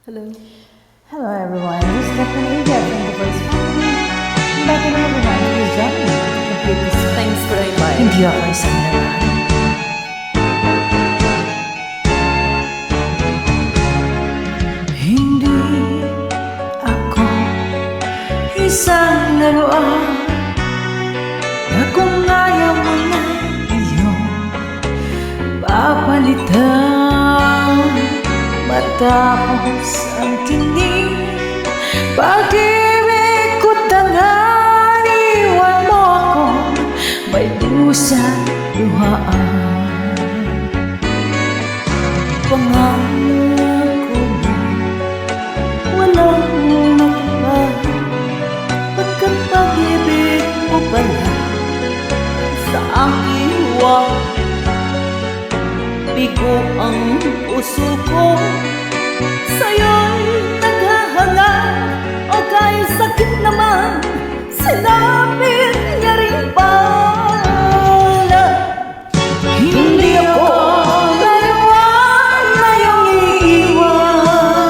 Hello. Hello everyone, this is Stephanie again from the Voice Family. Inviting everyone who is joining me to complete this Thanks for the invite. Hindi ako isang lalaki. Hindi ako isang laruan na kung ayaw mo na iyong papalitan. Matapos ang tinig, pag-ibig ko tangan, iwan mo ako, may lusang luhaan. Pangako mo, walang makakal, pagkat pag-ibig mo pala sa aking huwag. Bigo ang puso ko, sa'yo'y naghahangad. O kahit sakit naman, sinapit niya rin pala. Hindi ako layuan na iyong iiwan.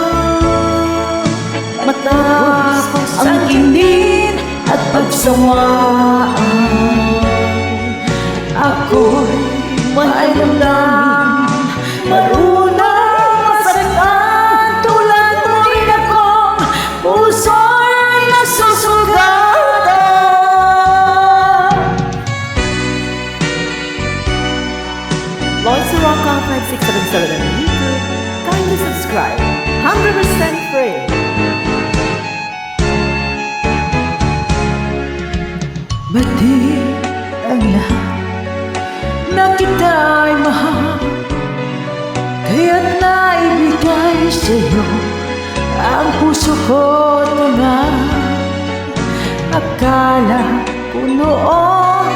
Matapos ang kinit at pagsawaan, ako'y may damdamin, marunong masaktan. Tulad mo rin akong puso'y nasusugatan. Lots of Rock on 5677 on YouTube. Kindly subscribe. 100% free. Ba't di ang lahat na kita'y mahal, kaya't naibigay sa'yo ang puso ko tanga. Akala ko noon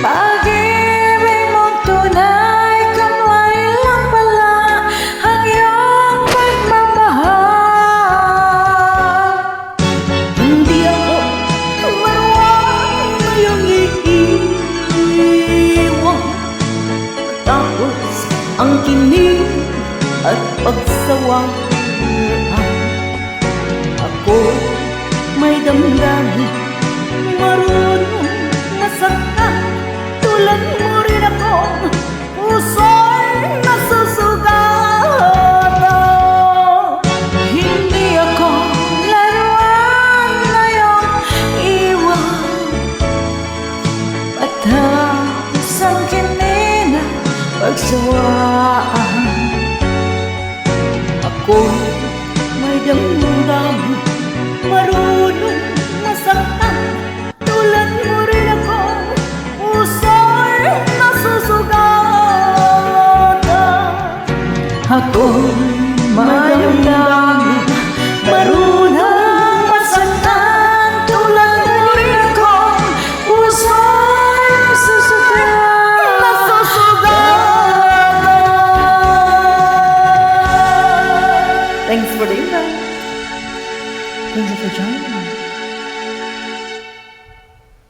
pag-ibig mong tunay, kamay lang pala ang iyong pagmamahal. Hindi ako marunong na iyong iiwan. Tapos ang kinig at pagsawaan, ako may damdamin, marunong masaktan. Tulad mo rin ako, puso'y nasusugatan. Hindi ako laruan na iyong iwan. Matapos ang kinina, pagsawaan, Ako'y may damdamin, marunong masaktan. Tulad mo rin ako, puso'y nasusugatan. ako'y may damdamin, marunong masaktan. Tulad mo rin ako, puso'y nasusugatan. Thanks for the invite. Thank you for joining.